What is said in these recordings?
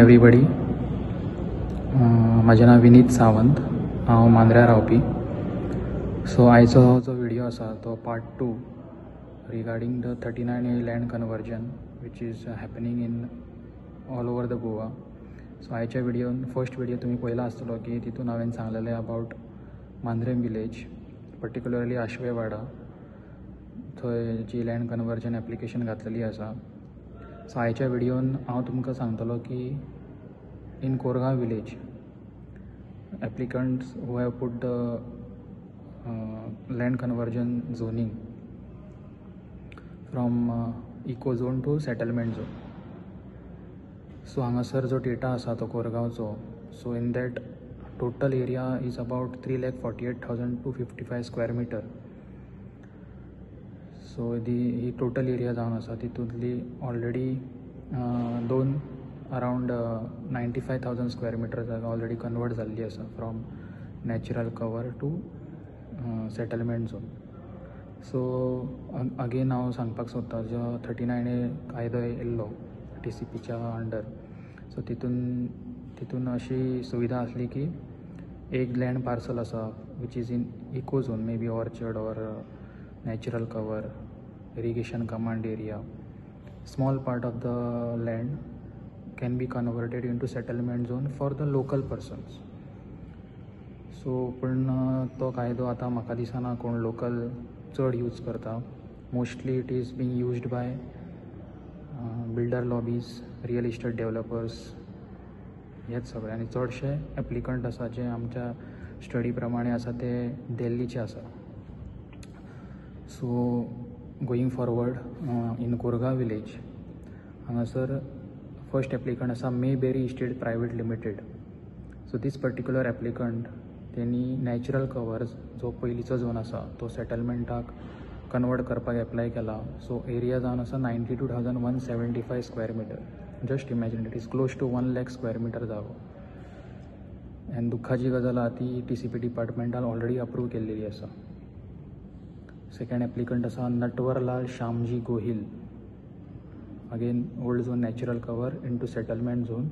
Everybody. म्हजें नांव विनीत सावंत. हांव मांद्र्यां रावपी. सो आयचो जो व्हिडिओ आसा तो part 2 regarding the 39A land conversion which is happening in all over the Goa. So आयच्या व्हिडिओन फर्स्ट व्हिडिओ तुमी पळयला आसतलो की तितून हांवें सांगलेलें अबावट मांद्रेम विलेज, पर्टिक्युलरली आशवे वाडा, थंय जी लँड कन्वर्जन एप्लिकेशन घातलेली आसा. सो आयच्या व्हिडिओन हांव तुमकां सांगतलो की in Korgaon village applicants who have put the land conversion zoning from eco zone to settlement zone. So हांगासर जो डेटा आसा तो कोरगांवचो, so in that total area is about 3,48,255 square metre. So ही टोटल एरिया जावन आसा तितूंतली ऑलरेडी अरावंड 95,000 स्क्वेअर मिटर जागा ऑलरेडी कन्वर्ट जाल्ली आसा from natural cover to settlement zone. So again हांव सांगपाक सोदतां जो 39A कायदो येयल्लो TCPच्या अंडर. सो तितून अशी सुविधा आसली की एक लँड पार्सल आसा which is in eco zone, may be orchard or natural cover, irrigation command area. Small part of the land can be converted into settlement zone for the local persons. So पण तो कायदो आतां म्हाका दिसना कोण local चड use करता. Mostly it is being used by builder lobbies, real estate developers, हेच सगळे. आनी चडशे एप्लिकंट आसा जे आमच्या स्टडी प्रमाणे आसा ते दिल्लीचे आसा. So going forward in Korgaon village हांगासर फर्स्ट एप्लिकंट आसा Mayberry estate private limited. So this particular applicant तेणी नॅचरल कवर जो पयलींचो झोन आसा तो सेटलमेंटाक कन्वर्ट करपाक एप्लाय केला. सो एरिया जावन आसा 92,175 square metre. Just imagine, it is close to 1 lakh square metre जागो. आनी दुख्खाची गजाल आहा ती TCP डिपार्टमेंटान ऑलरेडी अप्रूव केल्लेली आसा. सेकंड एप्लिकंट आसा Natwarlal Shyamji Gohil. Again old zone natural cover into settlement zone.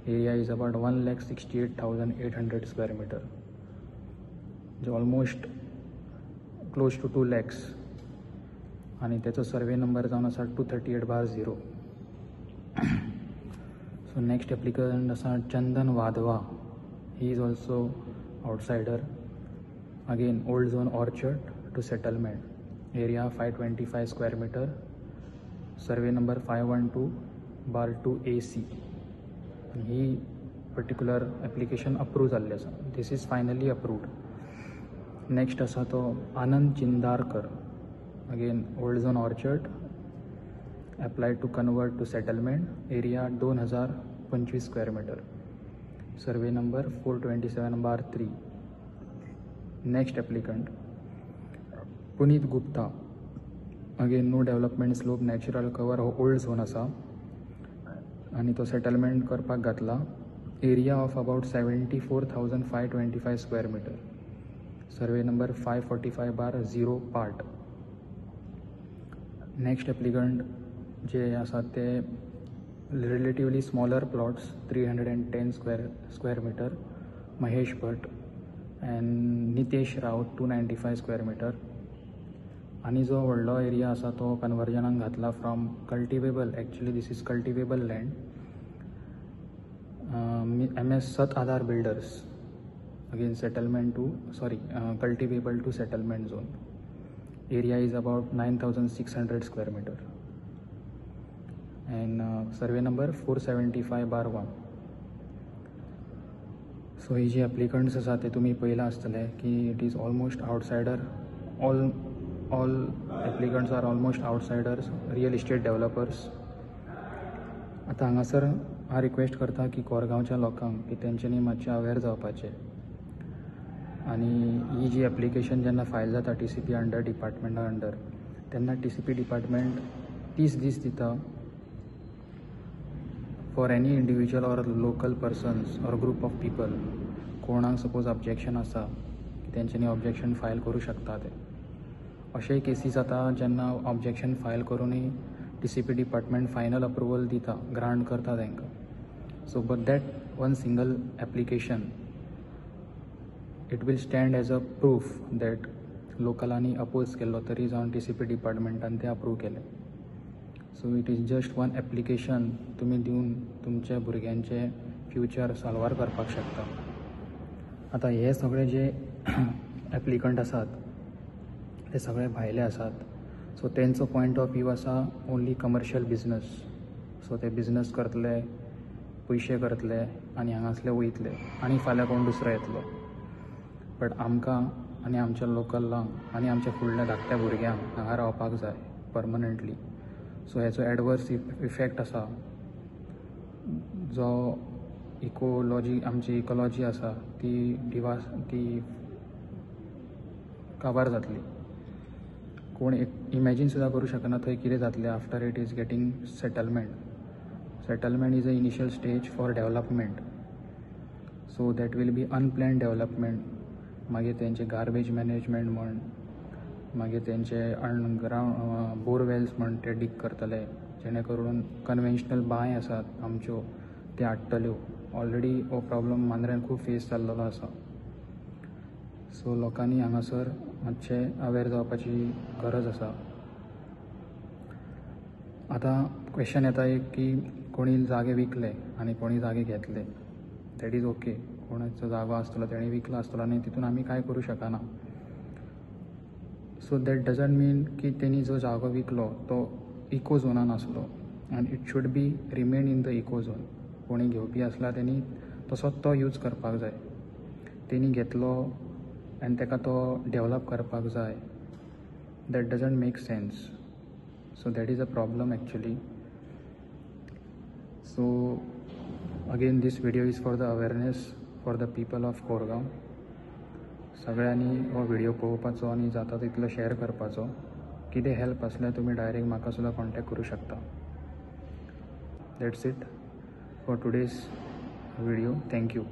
Area is about 1,68,800 square meter. जो almost close to 2 lakhs. आणि त्याचा सर्वे नंबर जावन आसा 238/0. सो नेक्स्ट एप्लिकंट आसा Chandan Wadhwa. He is also outsider. Again old zone orchard to settlement. Area 525 square metre. Survey number 512/2 AC. ही particular application approve जाल्लें आसा. This is finally approved. Next आसा तो Anand Chindarkar. Again old zone orchard, apply to convert to settlement. Area 2,025 square metre. Survey number 427/3. Next applicant Puneet Gupta. Again no development slope, natural cover. हो old zone आसा आनी तो settlement करपाक घातला. Area of about 74,525 square metre. Survey number 545/0 part. Next applicant जे आसा ते relatively smaller plots 310 square metre. Mahesh Bhat and Nitesh Rawat 295 square metre. आनी जो व्हडलो एरिया आसा तो कन्वर्जनाक घातला from cultivable, actually this is cultivable land, MS Sat Aadhaar builders. Again settlement to cultivable to settlement zone. Area is about 9,600 square metre. And survey number 475/1. So ही जी applicants आसा ते तुमी पळयला आसतले की it is almost outsider. All applicants are almost outsiders, real estate developers. आतां हांगासर हांव रिक्वेस्ट करता की कोरगांवच्या लोकांक की तेंच्यांनी मातशें अवेर जावपाचें. आनी ही जी एप्लिकेशन जेन्ना फायल जाता TCP अंडर, डिपार्टमेंटा अंडर, तेन्ना TCP डिपार्टमेंट 30 दीस दिता for any individual or local persons or group of people. कोणाक सपोज ऑब्जेक्शन आसा की तेंच्यांनी ऑब्जेक्शन फायल करूं शकता ते. अशेय केसीस जाता जेन्ना ऑब्जेक्शन फायल करूनय TCP डिपार्टमेंट फायनल अप्रुवल दिता, ग्रांट करता तांकां. So but that one single application, it will stand as a proof that लोकलांनी अपोज केल्लो तरी जावन TCP डिपार्टमेंटान ते अप्रूव केले. So it is just one application तुमी दिवन तुमच्या भुरग्यांचे फ्युचर साल्वार करपाक शकता. आतां हे सगळे जे एप्लिकंट आसात ते सगळे भायले आसात. सो तेंचो पॉयंट ऑफ व्यू आसा ओन्ली कमर्शियल बिजनस. सो ते बिजनस करतले, पयशे करतले आनी हांगासले वयतले आनी फाल्यां कोण दुसरो येतलो. बट आमकां आनी आमच्या लोकलांक आनी आमच्या फुडल्या धाकट्या भुरग्यांक हांगा रावपाक जाय परमनंटली. सो हेचो एडवर्स इफेक्ट आसा जो आमची इकॉलॉजी आसा ती काबार जातली. कोण इमॅजीन सुद्दां करूं शकना थंय कितें जातलें after it is getting settlement. Settlement is a initial stage for development. So that will be unplanned development. मागीर तेंचे गार्बेज मॅनेजमेंट म्हण, मागीर तेंचे अंडरग्रावंड बोरवेल्स म्हण ते डीग करतले, जेणे करून कन्वेन्शनल बांय आसात आमच्यो ते हाडटल्यो. ऑलरेडी हो प्रॉब्लम मांद्र्यान खूब फेस जाल्लो आसा. सो लोकांनी हांगासर मातशें अवेर जावपाची गरज आसा. आतां क्वेश्चन येता एक की कोणी जागे विकले आनी कोणी जागे घेतले. That is okay. कोणाचो जागो आसतलो तेणी विकलो आसतलो आनी तितून आमी कांय करूं शकना. सो दॅट डजंट मीन की तेणी जो जागो विकलो तो इको झोनान आसलो आनी it should be remain in the eco zone. कोणी घेवपी आसला तेणी तसोच तो यूज करपाक जाय. तेणी घेतलो आनी ताका तो डेवलप करपाक जाय. That doesn't make sense. So that is a problem actually. So again this video is for the awareness for the people of Korgaon. सगळ्यांनी हो व्हिडिओ पळोवपाचो आनी जाता तितलो शेअर करपाचो. कितें हेल्प आसल्यार तुमी डायरेक्ट म्हाका सुद्दां कॉन्टॅक्ट करूं शकता. That's it for today's video. Thank you.